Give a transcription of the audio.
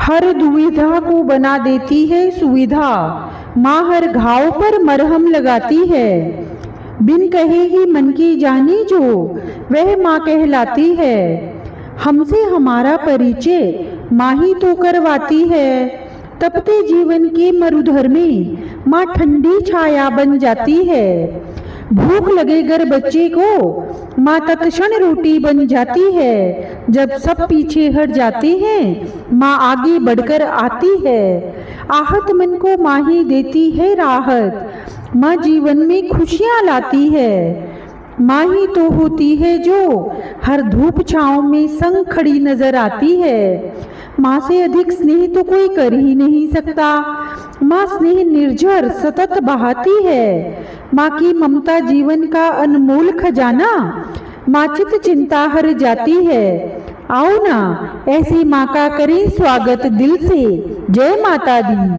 हर दुविधा को बना देती है सुविधा, माँ हर घाव पर मरहम लगाती है। बिन कहे ही मन की जानी जो वह माँ कहलाती है। हमसे हमारा परिचय माँ ही तो करवाती है। तपते जीवन के मरुधर में माँ ठंडी छाया बन जाती है। भूख लगे गर बच्चे को माँ तत्क्षण रोटी बन जाती है। जब सब पीछे हट जाते हैं माँ आगे बढ़कर आती है। आहत मन को माँ ही देती है राहत, माँ जीवन में खुशियाँ लाती है। माँ ही तो होती है जो हर धूप छाँव में संग खड़ी नजर आती है। माँ से अधिक स्नेह तो कोई कर ही नहीं सकता। माँ स्नेह निर्झर सतत बहाती है। माँ की ममता जीवन का अनमोल खजाना, माँ चित चिंता हर जाती है। आओ ना ऐसी माँ का करें स्वागत दिल से। जय माता दी।